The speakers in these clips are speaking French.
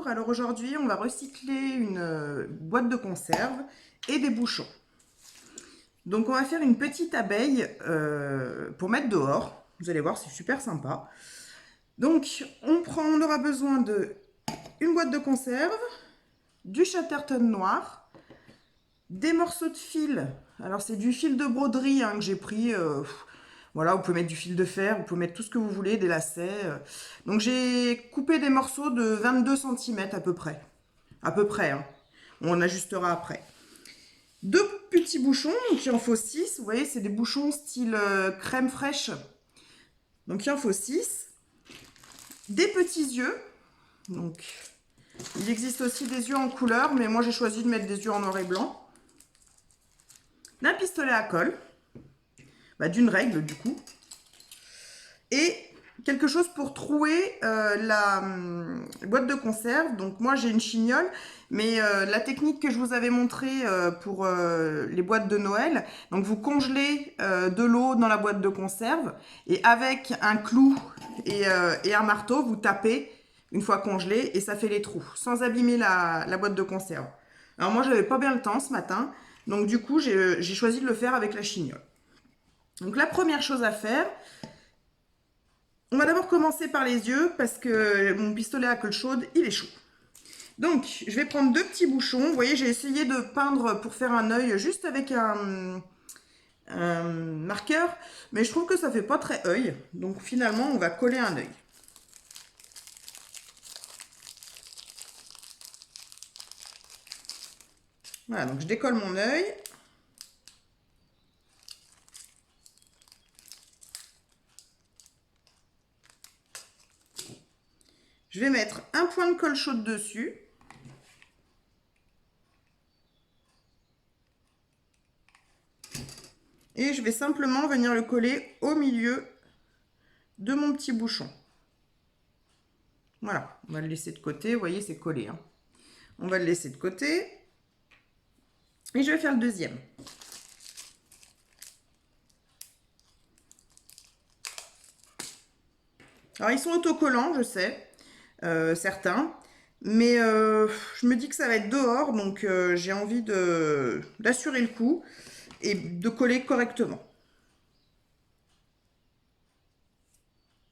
Bonjour, alors aujourd'hui on va recycler une boîte de conserve et des bouchons. Donc on va faire une petite abeille pour mettre dehors. Vous allez voir, c'est super sympa. Donc on aura besoin de une boîte de conserve, du Chatterton noir, des morceaux de fil. Alors c'est du fil de broderie hein, que j'ai pris. Voilà, vous pouvez mettre du fil de fer, vous pouvez mettre tout ce que vous voulez, des lacets. Donc j'ai coupé des morceaux de 22 cm à peu près. À peu près, hein. On ajustera après. Deux petits bouchons, donc il en faut 6. Vous voyez, c'est des bouchons style crème fraîche. Donc il en faut 6. Des petits yeux. Donc il existe aussi des yeux en couleur, mais moi j'ai choisi de mettre des yeux en noir et blanc. Un pistolet à colle. D'une règle du coup. Et quelque chose pour trouer la boîte de conserve. Donc moi j'ai une chignole, mais la technique que je vous avais montrée pour les boîtes de Noël, donc vous congelez de l'eau dans la boîte de conserve et avec un clou et un marteau, vous tapez une fois congelé et ça fait les trous, sans abîmer la boîte de conserve. Alors moi j'avais pas bien le temps ce matin, donc du coup j'ai choisi de le faire avec la chignole. Donc la première chose à faire, on va d'abord commencer par les yeux parce que mon pistolet à colle chaude, il est chaud. Donc, je vais prendre deux petits bouchons. Vous voyez, j'ai essayé de peindre pour faire un œil juste avec un marqueur, mais je trouve que ça fait pas très œil. Donc, finalement, on va coller un œil. Voilà, donc je décolle mon œil. Je vais mettre un point de colle chaude dessus. Et je vais simplement venir le coller au milieu de mon petit bouchon. Voilà, on va le laisser de côté. Vous voyez, c'est collé, hein. On va le laisser de côté. Et je vais faire le deuxième. Alors, ils sont autocollants, je sais, certains. Mais je me dis que ça va être dehors, donc j'ai envie d'assurer le coup et de coller correctement.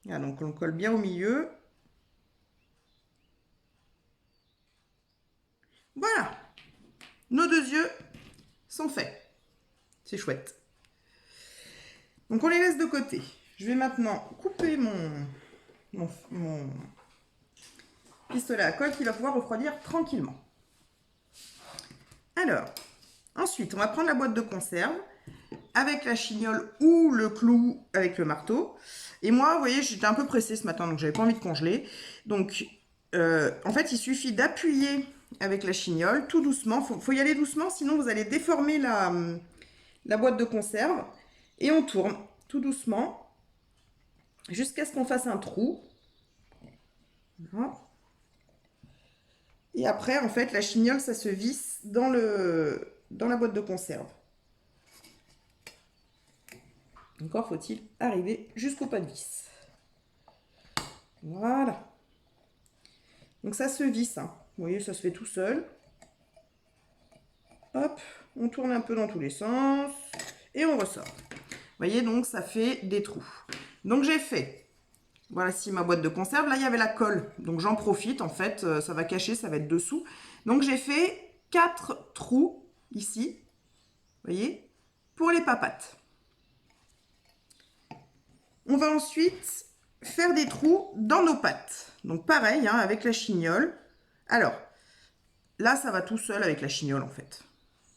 Voilà, donc on le colle bien au milieu. Voilà, nos deux yeux sont faits. C'est chouette. Donc on les laisse de côté. Je vais maintenant couper mon pistolet à colle qui va pouvoir refroidir tranquillement. Alors, ensuite, on va prendre la boîte de conserve avec la chignole ou le clou avec le marteau. Et moi, vous voyez, j'étais un peu pressée ce matin, donc j'avais pas envie de congeler. Donc, en fait, il suffit d'appuyer avec la chignole tout doucement. Faut y aller doucement, sinon vous allez déformer la boîte de conserve. Et on tourne tout doucement jusqu'à ce qu'on fasse un trou. Voilà. Et après, en fait, la chignole, ça se visse dans la boîte de conserve. Encore faut-il arriver jusqu'au pas de vis. Voilà. Donc ça se visse, hein. Vous voyez, ça se fait tout seul. Hop, on tourne un peu dans tous les sens et on ressort. Vous voyez, donc ça fait des trous. Donc j'ai fait, voilà ici ma boîte de conserve. Là, il y avait la colle, donc j'en profite. En fait, ça va cacher, ça va être dessous. Donc j'ai fait 4 trous ici, vous voyez, pour les papates. On va ensuite faire des trous dans nos pattes. Donc pareil, hein, avec la chignole. Alors, là, ça va tout seul avec la chignole, en fait.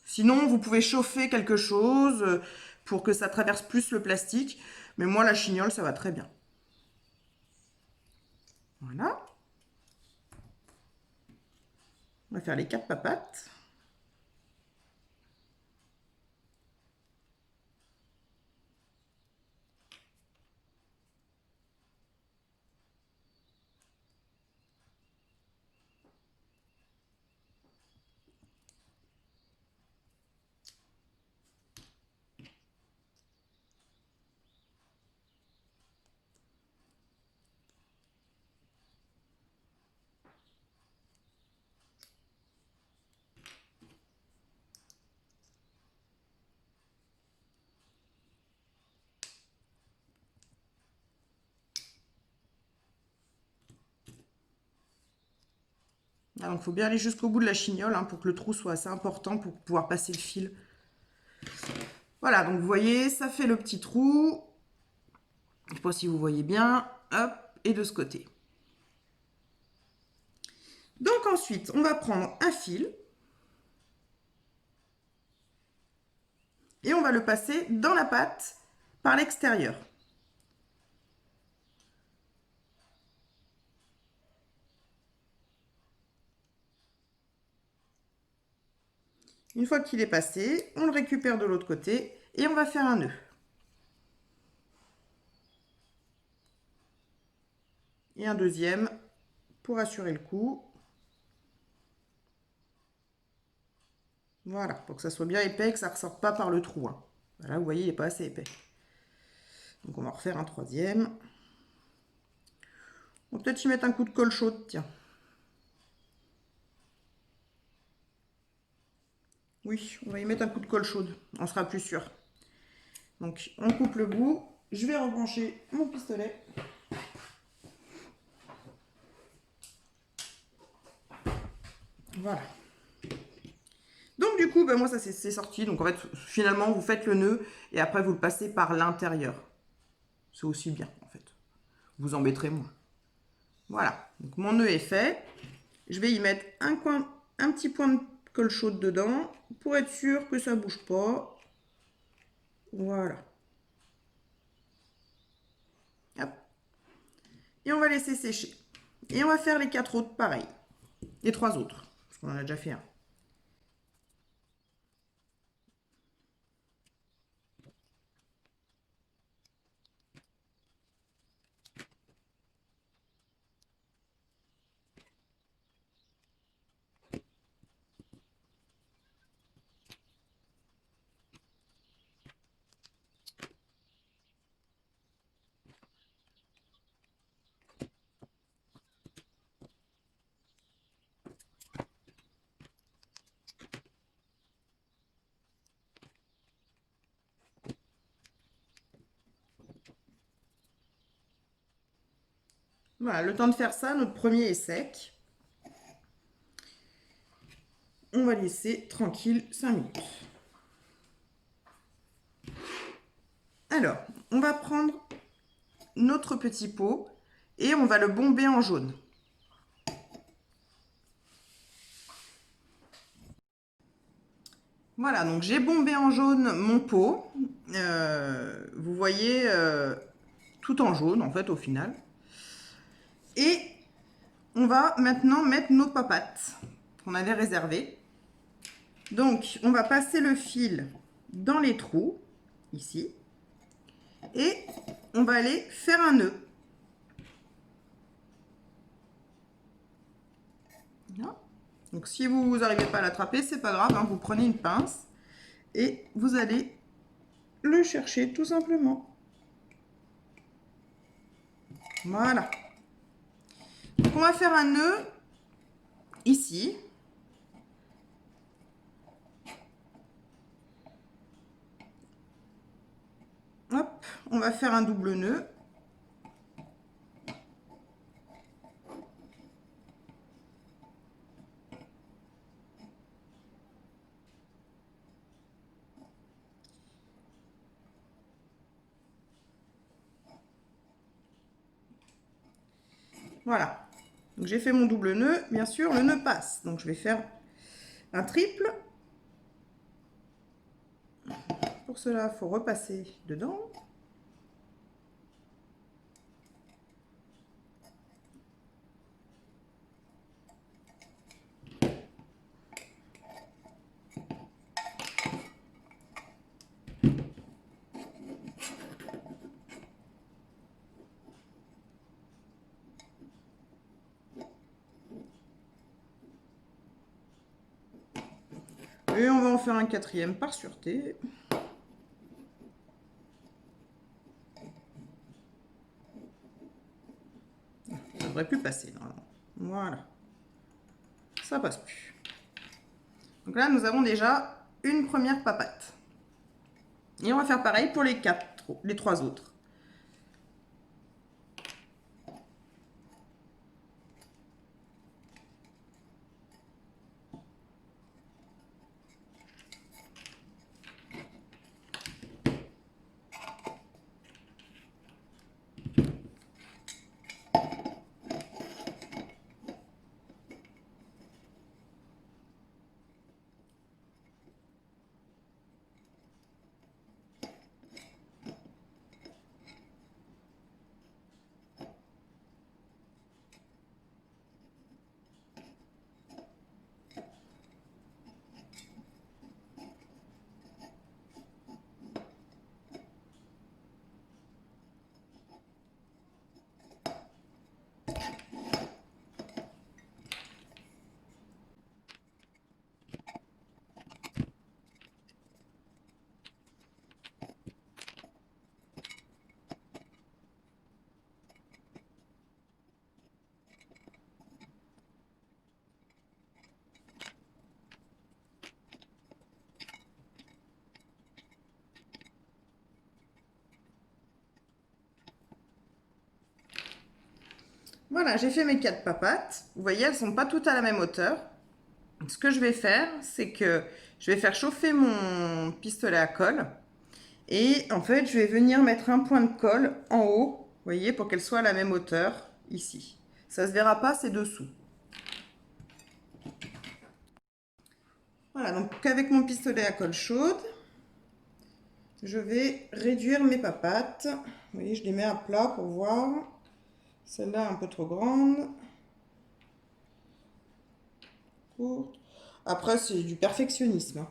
Sinon, vous pouvez chauffer quelque chose pour que ça traverse plus le plastique. Mais moi, la chignole, ça va très bien. Voilà. On va faire les 4 papates. Ah, donc il faut bien aller jusqu'au bout de la chignole hein, pour que le trou soit assez important pour pouvoir passer le fil. Voilà, donc vous voyez, ça fait le petit trou. Je ne sais pas si vous voyez bien. Hop, et de ce côté. Donc ensuite, on va prendre un fil. Et on va le passer dans la pâte par l'extérieur. Une fois qu'il est passé, on le récupère de l'autre côté et on va faire un nœud. Et un deuxième pour assurer le coup. Voilà, pour que ça soit bien épais, que ça ne ressorte pas par le trou. Hein. Voilà, vous voyez, il n'est pas assez épais. Donc on va refaire un troisième. On va peut-être y mettre un coup de colle chaude, tiens. Oui, on va y mettre un coup de colle chaude, on sera plus sûr. Donc on coupe le bout, je vais rebrancher mon pistolet. Voilà. Donc du coup, ben, moi ça c'est sorti. Donc en fait, finalement, vous faites le nœud et après vous le passez par l'intérieur. C'est aussi bien en fait. Vous embêterez moins. Voilà. Donc mon nœud est fait. Je vais y mettre un petit point de colle chaude dedans pour être sûr que ça ne bouge pas. Voilà. Hop. Et on va laisser sécher. Et on va faire les 4 autres pareil. Les 3 autres. Parce qu'on en a déjà fait un. Voilà, le temps de faire ça, notre premier est sec. On va laisser tranquille 5 minutes. Alors, on va prendre notre petit pot et on va le bomber en jaune. Voilà, donc j'ai bombé en jaune mon pot. Vous voyez, tout en jaune en fait au final. Et on va maintenant mettre nos papates qu'on avait réservées. Donc, on va passer le fil dans les trous, ici. Et on va aller faire un nœud. Voilà. Donc si vous n'arrivez pas à l'attraper, c'est pas grave, hein, vous prenez une pince et vous allez le chercher tout simplement. Voilà. Donc on va faire un nœud ici. Hop, on va faire un double nœud. Voilà. Donc j'ai fait mon double nœud. Bien sûr, le nœud passe. Donc je vais faire un triple. Pour cela, il faut repasser dedans. Et on va en faire un quatrième par sûreté. Ça devrait plus passer normalement. Voilà. Ça passe plus. Donc là, nous avons déjà une première papate. Et on va faire pareil pour les 3 autres. Voilà, j'ai fait mes 4 papates. Vous voyez, elles sont pas toutes à la même hauteur. Ce que je vais faire, c'est que je vais faire chauffer mon pistolet à colle. Et en fait, je vais venir mettre un point de colle en haut, vous voyez, pour qu'elle soit à la même hauteur, ici. Ça se verra pas, c'est dessous. Voilà, donc avec mon pistolet à colle chaude, je vais réduire mes papates. Vous voyez, je les mets à plat pour voir. Celle-là un peu trop grande. Courte. Après, c'est du perfectionnisme, hein.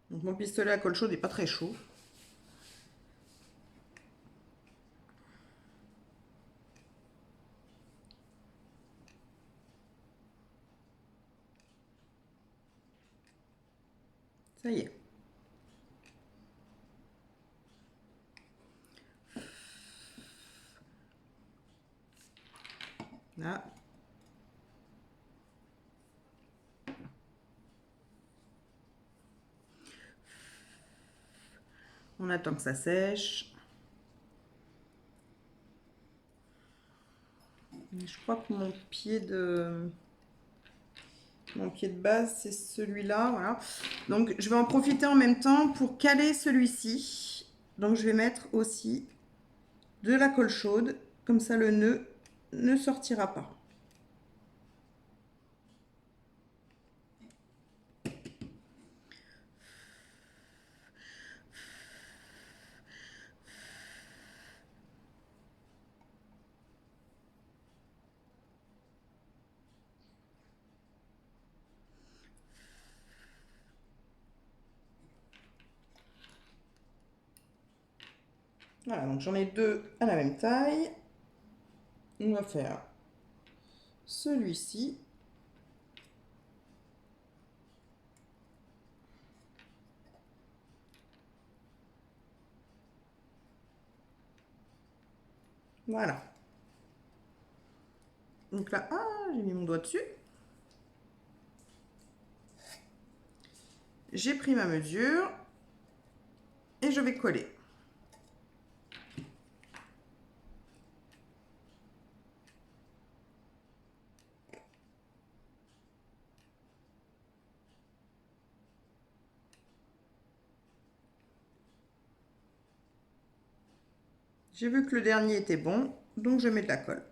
Donc mon pistolet à colle chaude n'est pas très chaud. Ça y est. Là. On attend que ça sèche. Je crois que mon pied de base, c'est celui-là. Voilà. Donc, je vais en profiter en même temps pour caler celui-ci. Donc, je vais mettre aussi de la colle chaude. Comme ça, le nœud ne sortira pas. Voilà, donc j'en ai deux à la même taille. On va faire celui-ci. Voilà. Donc là, j'ai mis mon doigt dessus. J'ai pris ma mesure et je vais coller. J'ai vu que le dernier était bon, donc je mets de la colle.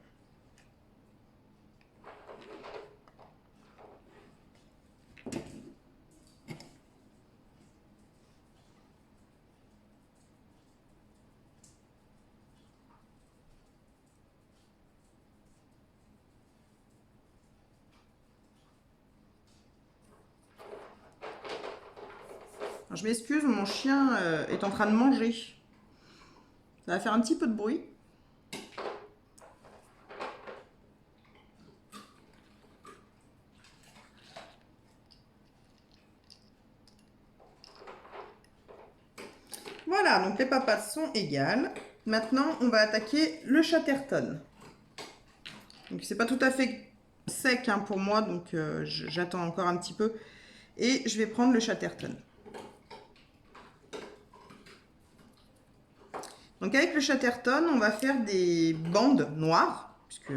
Alors, je m'excuse, mon chien est en train de manger. Ça va faire un petit peu de bruit. Voilà, donc les papates sont égales. Maintenant, on va attaquer le chatterton. Donc, c'est pas tout à fait sec hein, pour moi, donc j'attends encore un petit peu. Et je vais prendre le chatterton. Donc, avec le chatterton, on va faire des bandes noires, puisque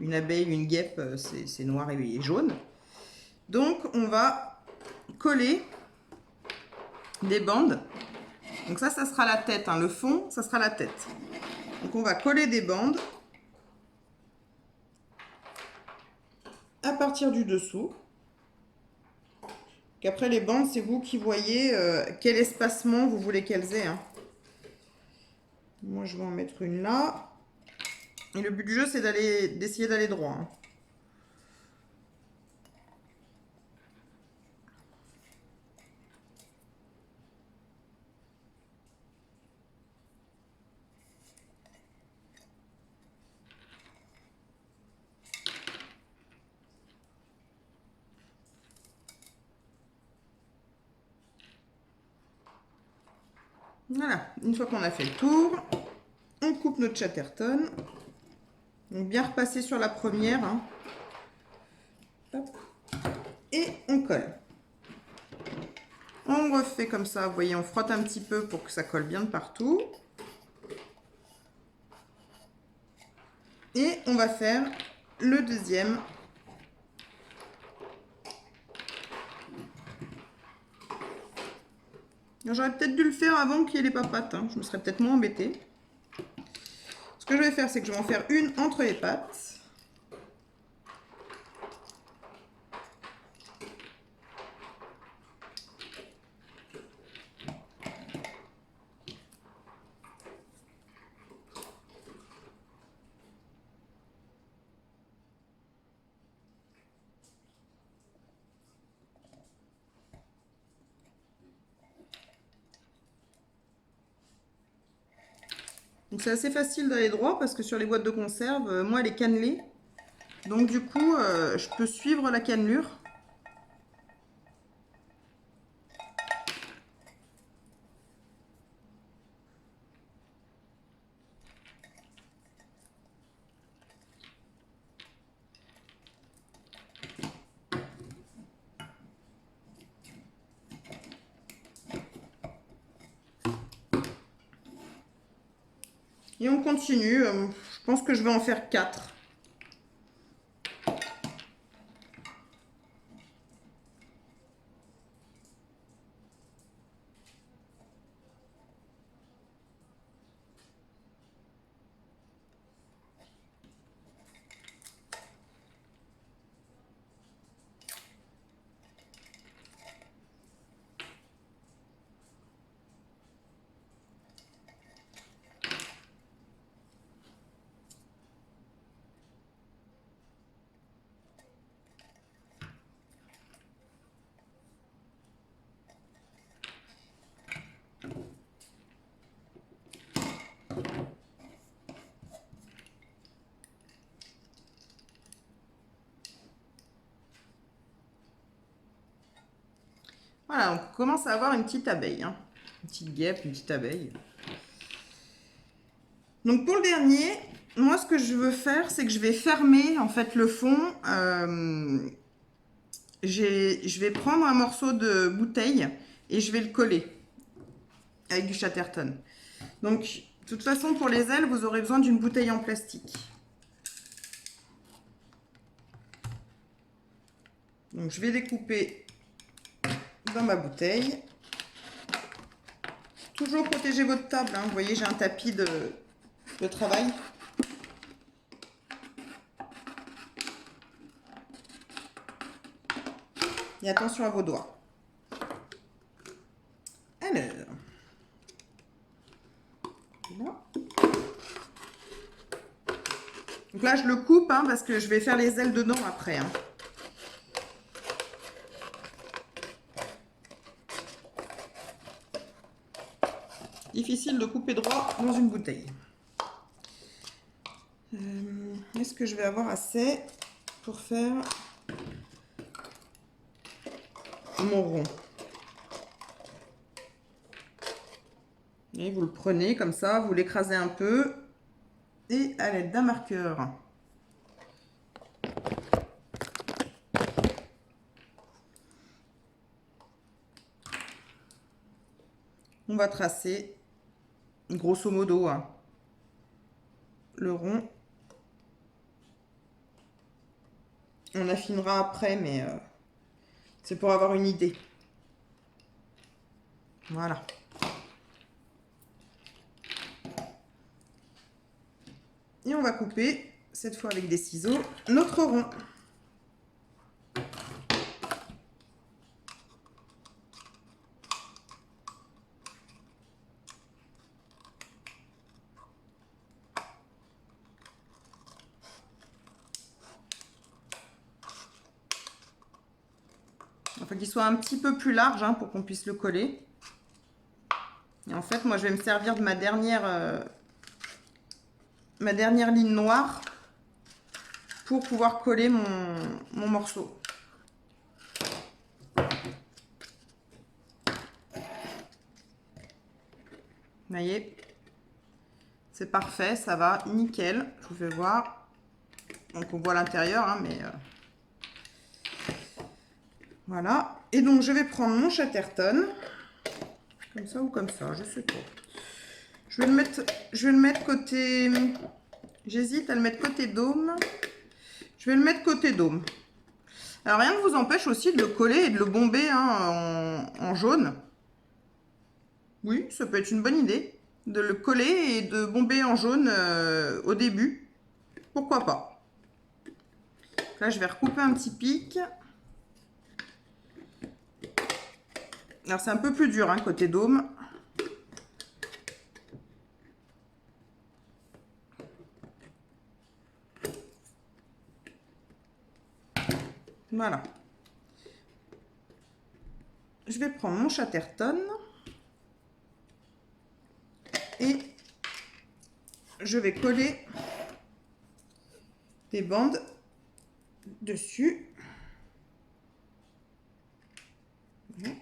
une abeille, une guêpe, c'est noir et jaune. Donc, on va coller des bandes. Donc ça sera la tête, hein. Le fond, ça sera la tête. Donc on va coller des bandes à partir du dessous. Après les bandes, c'est vous qui voyez quel espacement vous voulez qu'elles aient, hein. Moi, je vais en mettre une là. Et le but du jeu, c'est d'essayer d'aller droit, hein. Voilà, une fois qu'on a fait le tour, on coupe notre Chatterton. Donc bien repasser sur la première, hein. Hop. Et on colle. On refait comme ça, vous voyez, on frotte un petit peu pour que ça colle bien de partout. Et on va faire le deuxième. J'aurais peut-être dû le faire avant qu'il y ait les papates, hein. Je me serais peut-être moins embêtée. Ce que je vais faire, c'est que je vais en faire une entre les pattes. Donc c'est assez facile d'aller droit parce que sur les boîtes de conserve, moi elle est cannelée. Donc du coup, je peux suivre la cannelure. Et on continue. Je pense que je vais en faire 4. Voilà, on commence à avoir une petite abeille, hein. Une petite guêpe, une petite abeille. Donc pour le dernier, moi ce que je veux faire, c'est que je vais fermer en fait le fond. Je vais prendre un morceau de bouteille et je vais le coller avec du Chatterton. Donc de toute façon pour les ailes, vous aurez besoin d'une bouteille en plastique. Donc je vais découper dans ma bouteille. Toujours protéger votre table, hein. Vous voyez, j'ai un tapis de travail. Et attention à vos doigts. Alors, là. Donc là, je le coupe, hein, parce que je vais faire les ailes dedans après, hein. Difficile de couper droit dans une bouteille. Est-ce que je vais avoir assez pour faire mon rond? Et vous le prenez comme ça, vous l'écrasez un peu et à l'aide d'un marqueur, on va tracer grosso modo, hein, le rond. On affinera après, mais c'est pour avoir une idée. Voilà. Et on va couper, cette fois avec des ciseaux, notre rond. faut qu'il soit un petit peu plus large hein, pour qu'on puisse le coller. Et en fait, moi, je vais me servir de ma dernière ligne noire pour pouvoir coller mon morceau. Vous voyez, c'est parfait, ça va, nickel. Je vous fais voir. Donc, on voit l'intérieur, hein, mais... Voilà. Et donc, je vais prendre mon Chatterton. Comme ça ou comme ça, je sais pas. Je vais le mettre côté... J'hésite à le mettre côté dôme. Je vais le mettre côté dôme. Alors, rien ne vous empêche aussi de le coller et de le bomber hein, en jaune. Oui, ça peut être une bonne idée. De le coller et de bomber en jaune au début. Pourquoi pas. Là, je vais recouper un petit pic. Alors, c'est un peu plus dur, hein, côté dôme. Voilà. Je vais prendre mon Chatterton. Et je vais coller des bandes dessus. Voilà.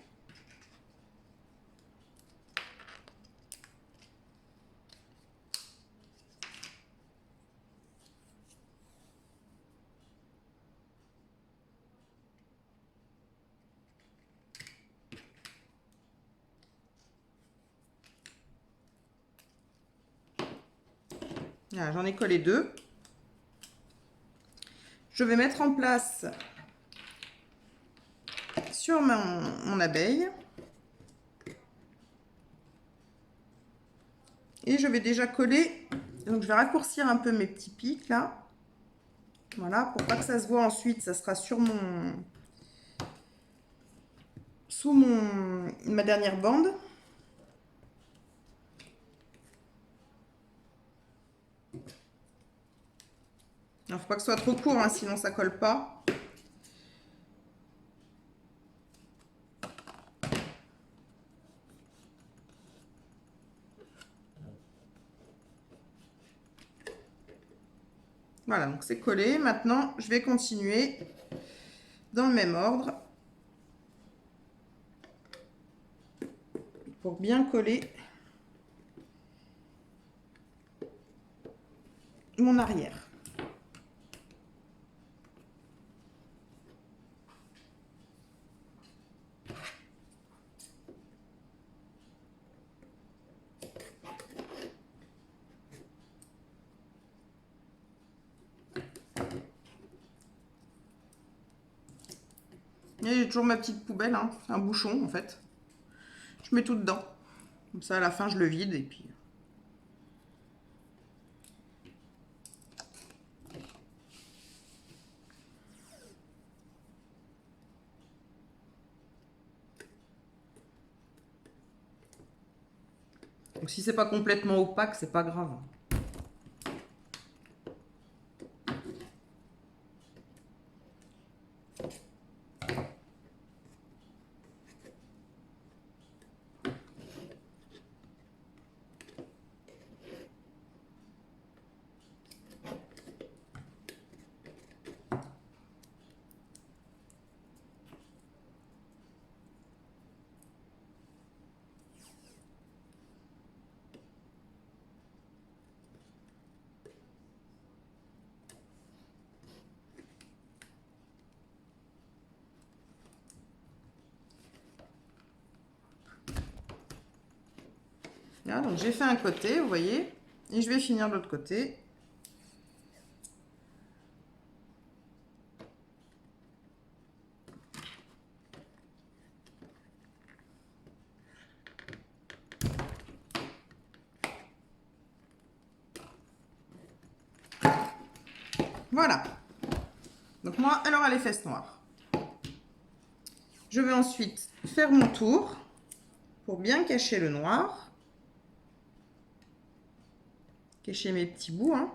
Voilà, j'en ai collé 2. Je vais mettre en place sur mon abeille. Et je vais déjà coller. Donc, je vais raccourcir un peu mes petits pics là. Voilà, pour pas que ça se voit ensuite, ça sera sur ma dernière bande. Alors, faut pas que ce soit trop court, hein, sinon ça colle pas. Voilà, donc c'est collé. Maintenant, je vais continuer dans le même ordre pour bien coller mon arrière. Et j'ai toujours ma petite poubelle, hein, un bouchon en fait. Je mets tout dedans. Comme ça, à la fin, je le vide et puis... Donc, si c'est pas complètement opaque, c'est pas grave. Là, donc j'ai fait un côté, vous voyez, et je vais finir de l'autre côté. Voilà. Donc moi, elle aura les fesses noires. Je vais ensuite faire mon tour pour bien cacher le noir. Cacher mes petits bouts, hein.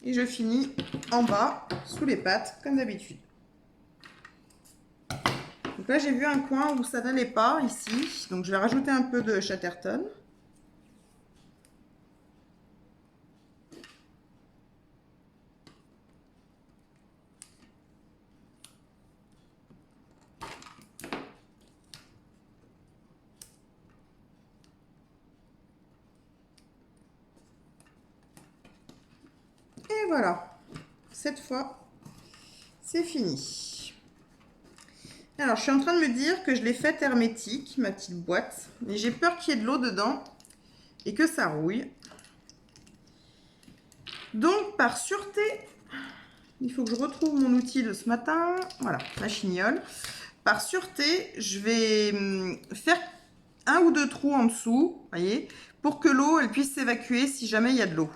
Et je finis en bas, sous les pattes, comme d'habitude. Donc là, j'ai vu un coin où ça n'allait pas, ici. Donc je vais rajouter un peu de Chatterton. Et voilà, cette fois, c'est fini. Alors, je suis en train de me dire que je l'ai faite hermétique, ma petite boîte. Mais j'ai peur qu'il y ait de l'eau dedans et que ça rouille. Donc, par sûreté, il faut que je retrouve mon outil de ce matin. Voilà, ma chignole. Par sûreté, je vais faire un ou deux trous en dessous, voyez, pour que l'eau, elle puisse s'évacuer si jamais il y a de l'eau.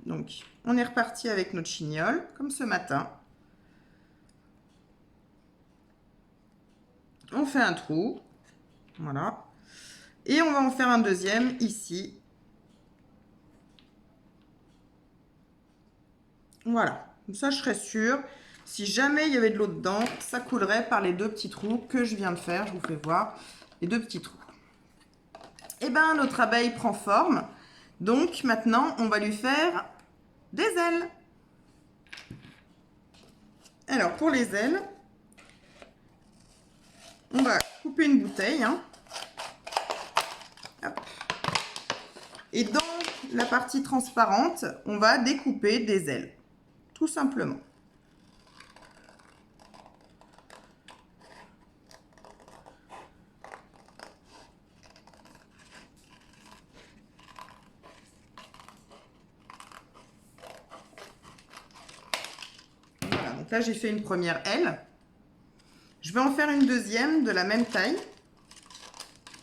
Donc, on est reparti avec notre chignole, comme ce matin. On fait un trou, voilà. Et on va en faire un deuxième ici. Voilà, comme ça je serai sûre. Si jamais il y avait de l'eau dedans, ça coulerait par les deux petits trous que je viens de faire. Je vous fais voir les deux petits trous. Et bien, notre abeille prend forme. Donc maintenant, on va lui faire des ailes. Alors, pour les ailes, on va couper une bouteille. Hein. Hop. Et dans la partie transparente, on va découper des ailes. Tout simplement. Voilà, donc là j'ai fait une première aile. Je vais en faire une deuxième de la même taille.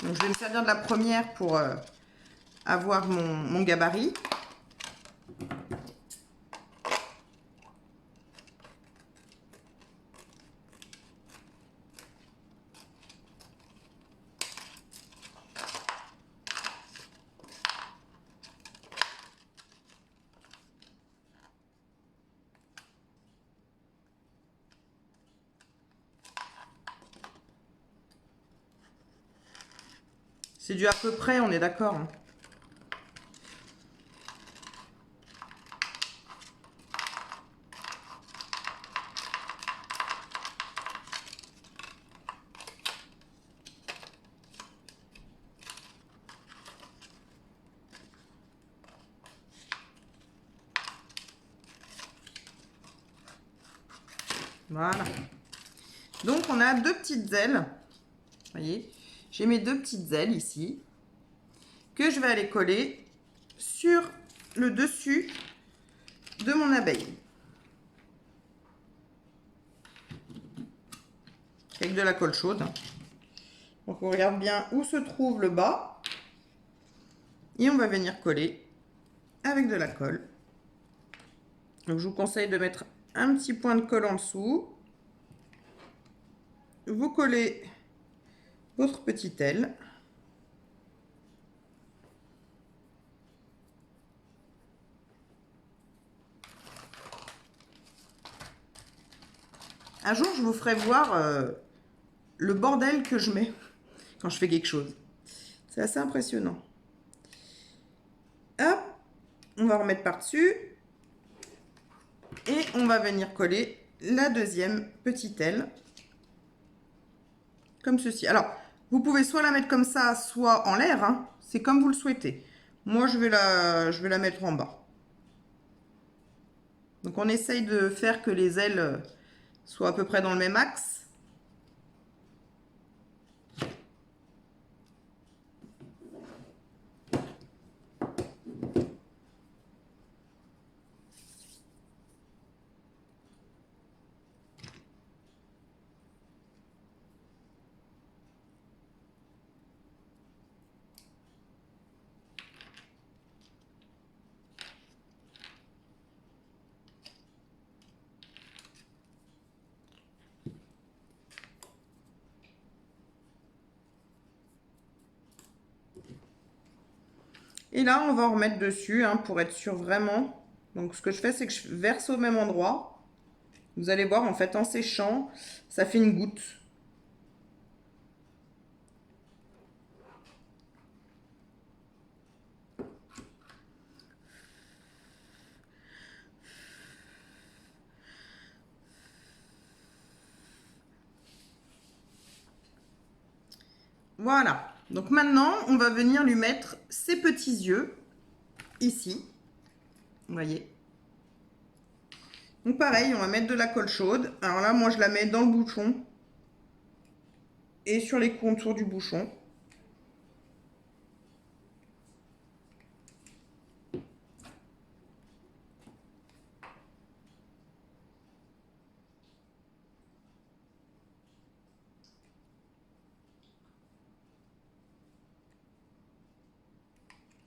Donc je vais me servir de la première pour avoir mon gabarit. C'est du à peu près, on est d'accord. Hein. Voilà. Donc on a deux petites ailes. Vous voyez, j'ai mes deux petites ailes ici que je vais aller coller sur le dessus de mon abeille. Avec de la colle chaude. Donc on regarde bien où se trouve le bas. Et on va venir coller avec de la colle. Donc je vous conseille de mettre un petit point de colle en dessous. Vous collez votre petite aile. Un jour, je vous ferai voir le bordel que je mets quand je fais quelque chose. C'est assez impressionnant. Hop, on va remettre par-dessus. Et on va venir coller la deuxième petite aile. Comme ceci. Alors, vous pouvez soit la mettre comme ça, soit en l'air. Hein. C'est comme vous le souhaitez. Moi, je vais la mettre en bas. Donc, on essaye de faire que les ailes soient à peu près dans le même axe. Et là, on va en remettre dessus hein, pour être sûr vraiment Donc ce que je fais, c'est que je verse au même endroit. Vous allez voir, en fait, en séchant, ça fait une goutte. Voilà. Donc maintenant, on va venir lui mettre ses petits yeux ici. Vous voyez. Donc pareil, on va mettre de la colle chaude. Alors là, moi, je la mets dans le bouchon et sur les contours du bouchon.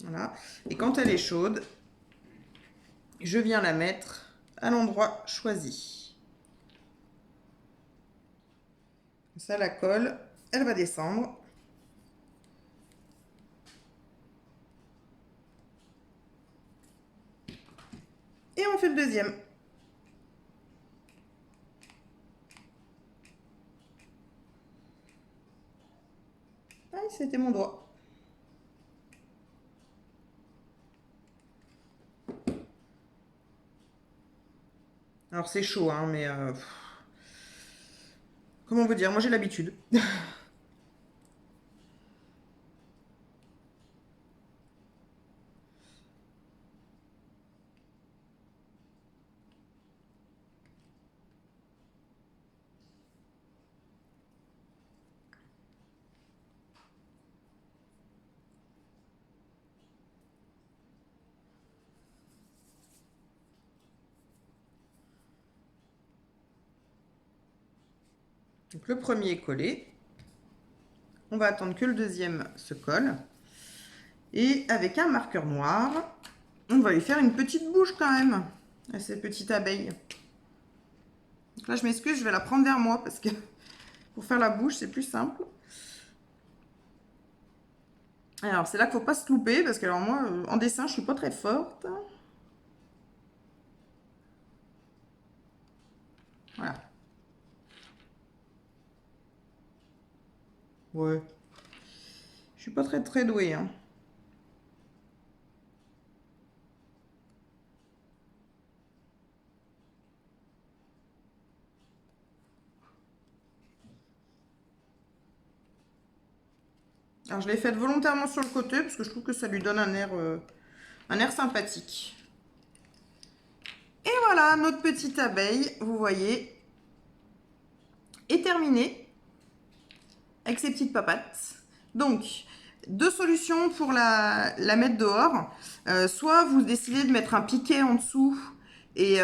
Voilà. Et quand elle est chaude, je viens la mettre à l'endroit choisi. Comme ça, la colle, elle va descendre. Et on fait le deuxième. Ah, c'était mon doigt. Alors c'est chaud, hein, mais comment vous dire, moi j'ai l'habitude. Donc le premier est collé. On va attendre que le deuxième se colle. Et avec un marqueur noir, on va lui faire une petite bouche quand même à cette petite abeille. Donc là, je m'excuse, je vais la prendre vers moi parce que pour faire la bouche, c'est plus simple. Alors, c'est là qu'il ne faut pas se louper parce que alors moi, en dessin, je suis pas très forte. Voilà. Ouais. Je suis pas très douée, hein. Alors, je l'ai faite volontairement sur le côté parce que je trouve que ça lui donne un air sympathique. Et voilà, notre petite abeille, vous voyez, est terminée avec ses petites papates. Donc, deux solutions pour la mettre dehors. Soit vous décidez de mettre un piquet en dessous et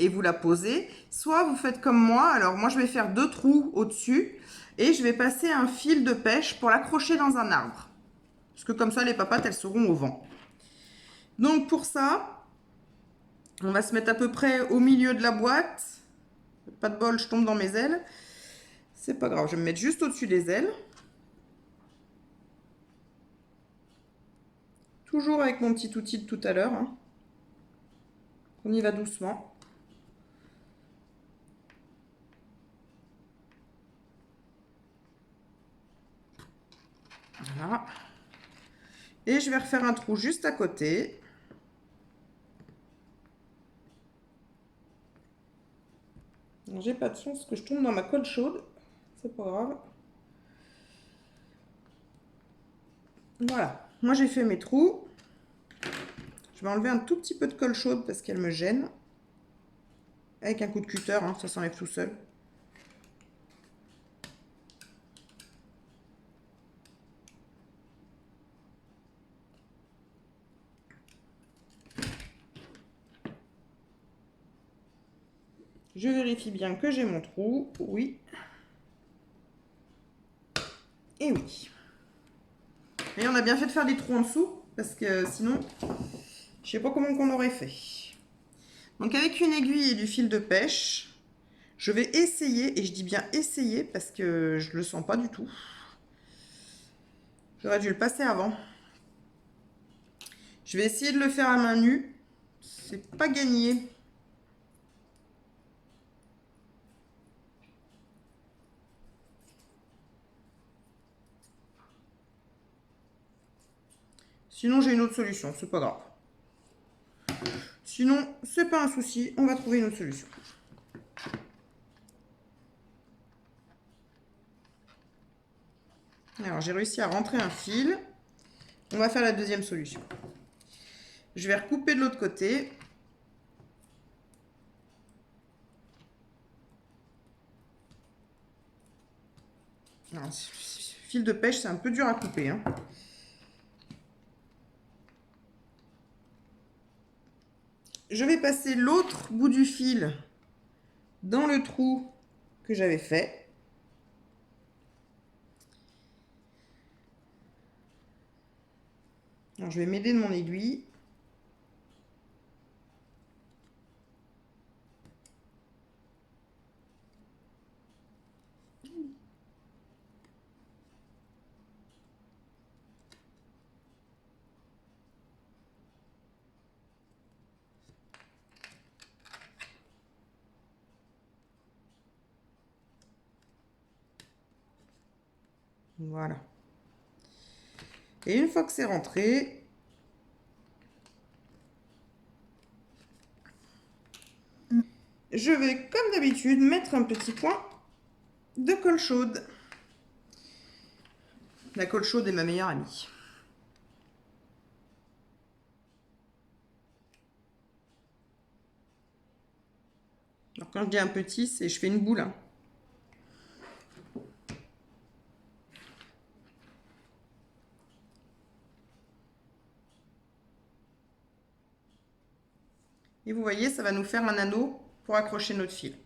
vous la posez. Soit vous faites comme moi. Alors, moi, je vais faire 2 trous au-dessus et je vais passer un fil de pêche pour l'accrocher dans un arbre. Parce que comme ça, les papates, elles seront au vent. Donc, pour ça, on va se mettre à peu près au milieu de la boîte. Pas de bol, je tombe dans mes ailes. C'est pas grave, je vais me mettre juste au-dessus des ailes. Toujours avec mon petit outil de tout à l'heure. Hein. On y va doucement. Voilà. Et je vais refaire un trou juste à côté. J'ai pas de chance que je tombe dans ma colle chaude. C'est pas grave. Voilà. Moi, j'ai fait mes trous. Je vais enlever un tout petit peu de colle chaude parce qu'elle me gêne. Avec un coup de cutter, hein, ça s'enlève tout seul. Je vérifie bien que j'ai mon trou. Oui. Et oui. Et on a bien fait de faire des trous en dessous parce que sinon, je sais pas comment qu'on aurait fait. Donc avec une aiguille et du fil de pêche, je vais essayer, et je dis bien essayer parce que je le sens pas du tout. J'aurais dû le passer avant. Je vais essayer de le faire à main nue. c'est pas gagné. Sinon, j'ai une autre solution, c'est pas grave. Sinon, c'est pas un souci, on va trouver une autre solution. Alors, j'ai réussi à rentrer un fil. On va faire la deuxième solution. Je vais recouper de l'autre côté. Alors, fil de pêche, c'est un peu dur à couper, hein. Je vais passer l'autre bout du fil dans le trou que j'avais fait. Alors, je vais m'aider de mon aiguille. Voilà. Et une fois que c'est rentré, je vais, comme d'habitude, mettre un petit point de colle chaude. La colle chaude est ma meilleure amie. Alors quand je dis un petit, c'est je fais une boule, hein. Et vous voyez, ça va nous faire un anneau pour accrocher notre fil.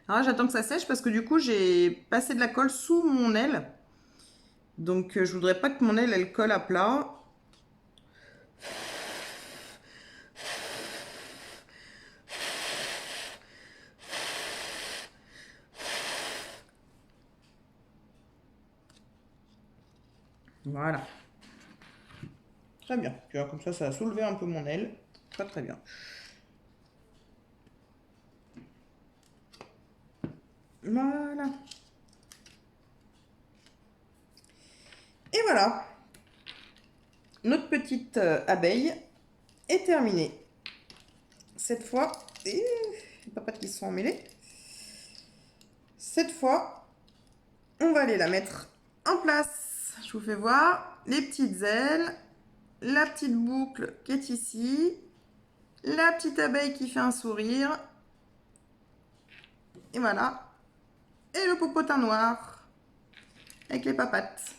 Alors là, j'attends que ça sèche parce que du coup, j'ai passé de la colle sous mon aile. Donc, je voudrais pas que mon aile, elle colle à plat. Voilà. Très bien. Tu vois, comme ça a soulevé un peu mon aile. Très très bien. Voilà. Et voilà. Notre petite abeille est terminée. Cette fois, les papates qui se sont emmêlées. Cette fois, on va aller la mettre en place. Je vous fais voir les petites ailes, la petite boucle qui est ici, la petite abeille qui fait un sourire. Et voilà. Et le popotin noir avec les papates.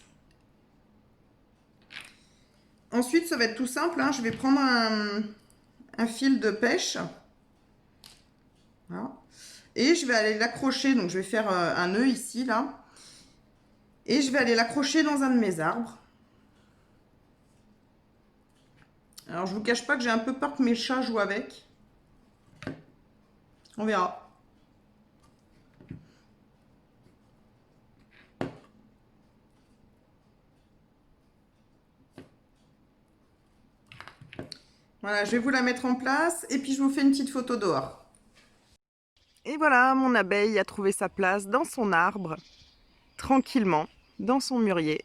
Ensuite, ça va être tout simple, hein. Je vais prendre un fil de pêche. Voilà. Et je vais aller l'accrocher. Donc, je vais faire un nœud ici, là. Et je vais aller l'accrocher dans un de mes arbres. Alors, je vous cache pas que j'ai un peu peur que mes chats jouent avec. On verra. Voilà, je vais vous la mettre en place et puis je vous fais une petite photo dehors. Et voilà, mon abeille a trouvé sa place dans son arbre, tranquillement, dans son mûrier.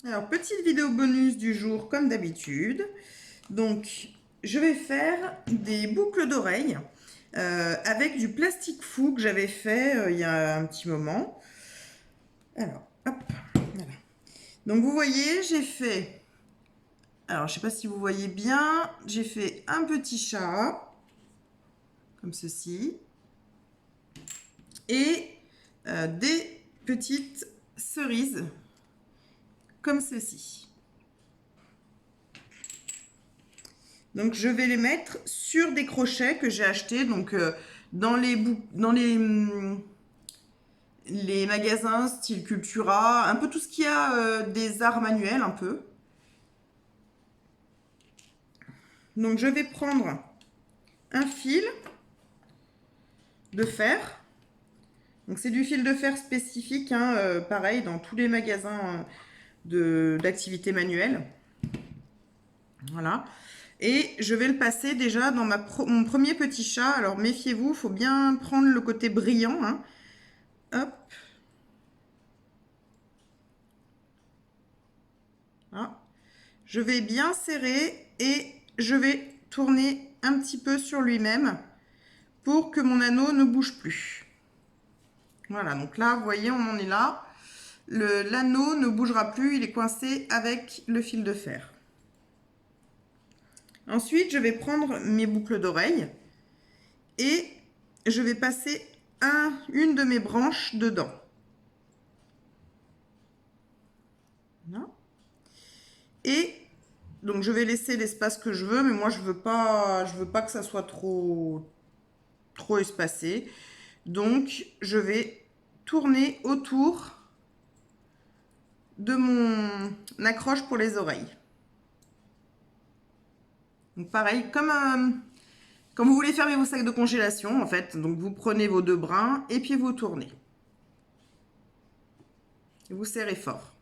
Alors, petite vidéo bonus du jour comme d'habitude. Donc, je vais faire des boucles d'oreilles avec du plastique fou que j'avais fait il y a un petit moment. Alors, hop, voilà. Donc vous voyez, j'ai fait, alors je sais pas si vous voyez bien, j'ai fait un petit chat, comme ceci, et des petites cerises, comme ceci. Donc je vais les mettre sur des crochets que j'ai achetés donc dans les magasins style Cultura, un peu tout ce qui a des arts manuels un peu. Donc je vais prendre un fil de fer. Donc c'est du fil de fer spécifique, hein, pareil dans tous les magasins d'activités manuelles. Voilà. Et je vais le passer déjà dans mon premier petit chat. Alors méfiez-vous, il faut bien prendre le côté brillant. Hein. Hop. Voilà. Je vais bien serrer et je vais tourner un petit peu sur lui-même pour que mon anneau ne bouge plus. Voilà, donc là, vous voyez, on en est là. L'anneau ne bougera plus, il est coincé avec le fil de fer. Ensuite, je vais prendre mes boucles d'oreilles et je vais passer une de mes branches dedans. Voilà. Et donc, je vais laisser l'espace que je veux, mais moi, je veux pas que ça soit trop espacé. Donc, je vais tourner autour de mon accroche pour les oreilles. Donc, pareil, comme vous voulez fermer vos sacs de congélation, en fait. Donc, vous prenez vos deux brins et puis vous tournez. Et vous serrez fort.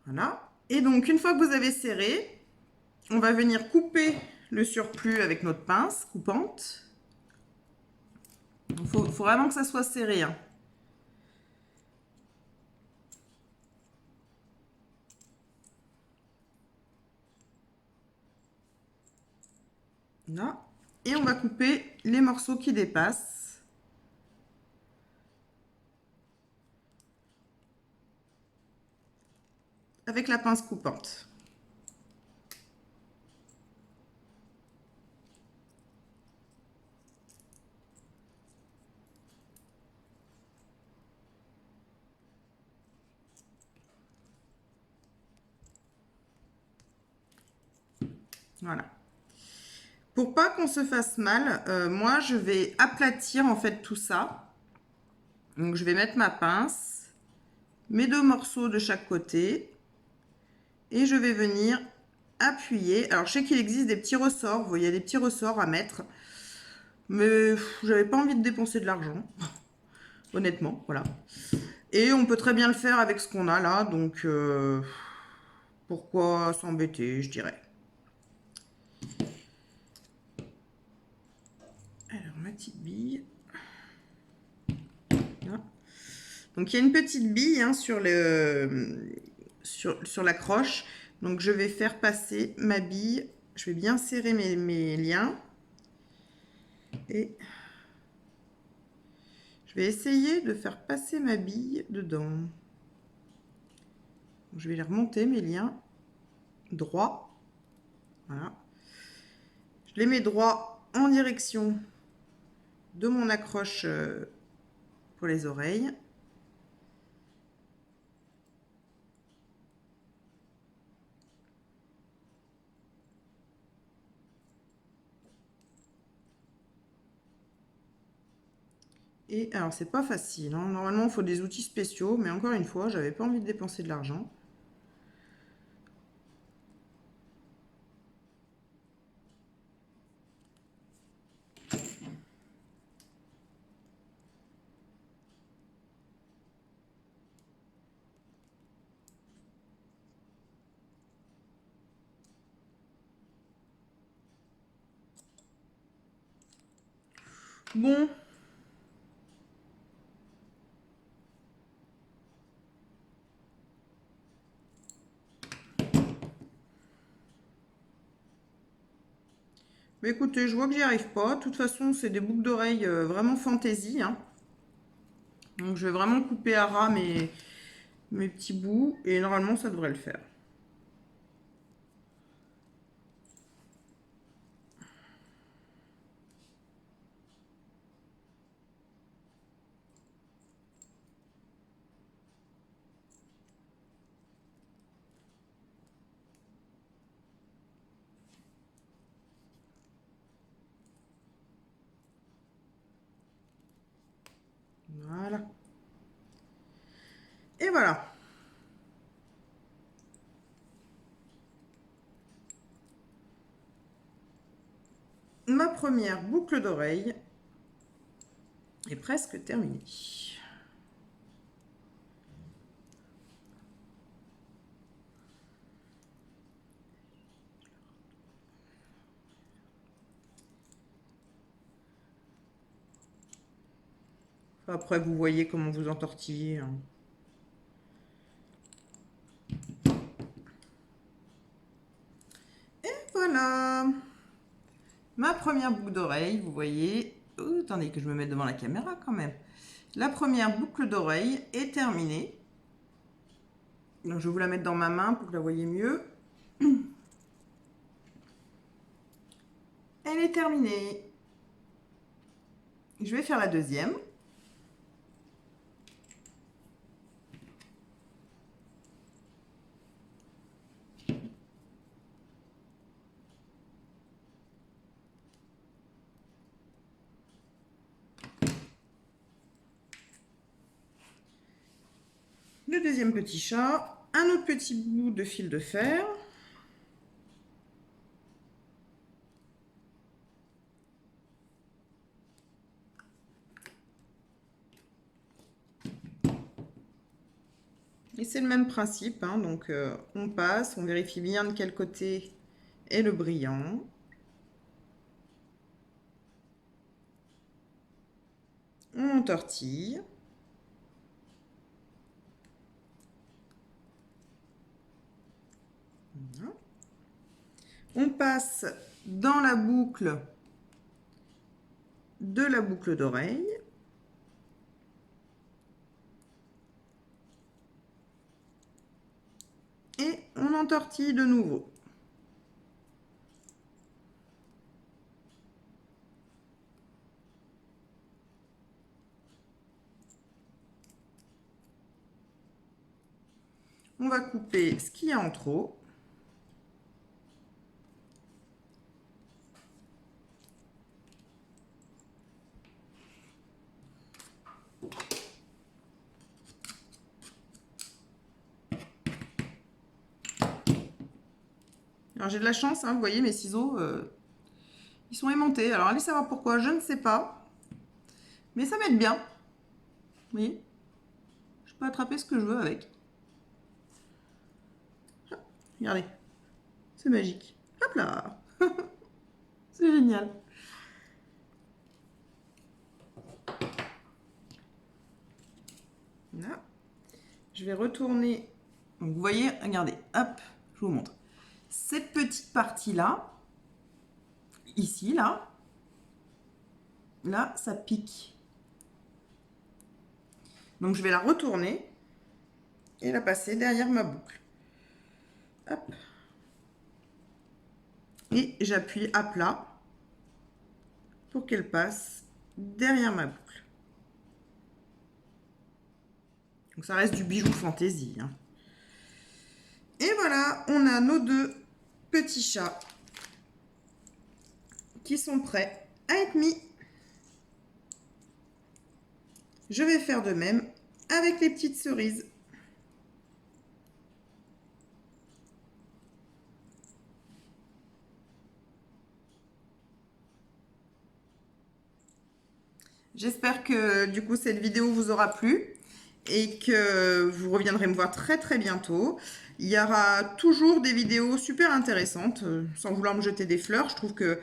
Voilà. Et donc, une fois que vous avez serré, on va venir couper le surplus avec notre pince coupante. Il faut vraiment que ça soit serré. Hein. Là. Et on va couper les morceaux qui dépassent. Avec la pince coupante. Voilà. Pour pas qu'on se fasse mal, moi je vais aplatir en fait tout ça. Donc je vais mettre ma pince, mes deux morceaux de chaque côté et je vais venir appuyer. Alors je sais qu'il existe des petits ressorts, vous voyez, il y a des petits ressorts à mettre, mais j'avais pas envie de dépenser de l'argent, honnêtement, voilà. Et on peut très bien le faire avec ce qu'on a là, donc pourquoi s'embêter, je dirais. Alors ma petite bille. Là. Donc il y a une petite bille hein, sur l'accroche. Donc je vais faire passer ma bille. Je vais bien serrer mes liens. Et je vais essayer de faire passer ma bille dedans. Donc, je vais les remonter mes liens droits. Voilà. Je les mets droits en direction de mon accroche pour les oreilles. Et alors, c'est pas facile. Hein. Normalement, il faut des outils spéciaux, mais encore une fois, j'avais pas envie de dépenser de l'argent. Bon. Mais écoutez, je vois que j'y arrive pas. De toute façon, c'est des boucles d'oreilles vraiment fantaisie. Hein. Donc je vais vraiment couper à ras mes petits bouts et normalement ça devrait le faire. Voilà. Et voilà. Ma première boucle d'oreille est presque terminée. Après, vous voyez comment vous entortillez. Hein. Et voilà. Ma première boucle d'oreille, vous voyez. Oh, attendez que je me mette devant la caméra quand même. La première boucle d'oreille est terminée. Donc, je vais vous la mettre dans ma main pour que la voyez mieux. Elle est terminée. Je vais faire la deuxième. Le deuxième petit chat. Un autre petit bout de fil de fer. Et c'est le même principe, hein, donc on passe, on vérifie bien de quel côté est le brillant. On entortille. Voilà. On passe dans la boucle de la boucle d'oreille. Et on entortille de nouveau. On va couper ce qu'il y a en trop. Alors j'ai de la chance, hein, vous voyez mes ciseaux, ils sont aimantés. Alors allez savoir pourquoi, je ne sais pas. Mais ça m'aide bien. Vous voyez, je peux attraper ce que je veux avec. Hop, regardez, c'est magique. Hop là. C'est génial. Là, je vais retourner. Donc vous voyez, regardez, hop, je vous montre. Cette petite partie-là, ici, là, ça pique. Donc je vais la retourner et la passer derrière ma boucle. Hop. Et j'appuie à plat pour qu'elle passe derrière ma boucle. Donc ça reste du bijou fantaisie. Hein. Et voilà, on a nos deux petits chats qui sont prêts à être mis. Je vais faire de même avec les petites cerises. J'espère que du coup cette vidéo vous aura plu et que vous reviendrez me voir très très bientôt. Il y aura toujours des vidéos super intéressantes, sans vouloir me jeter des fleurs. Je trouve que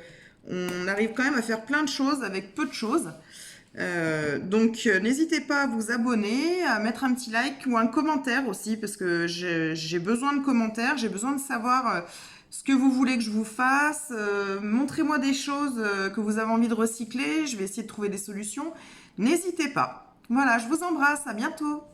on arrive quand même à faire plein de choses avec peu de choses. Donc n'hésitez pas à vous abonner, à mettre un petit like ou un commentaire aussi parce que j'ai besoin de commentaires, j'ai besoin de savoir ce que vous voulez que je vous fasse. Montrez-moi des choses que vous avez envie de recycler, je vais essayer de trouver des solutions. N'hésitez pas. Voilà, je vous embrasse, à bientôt.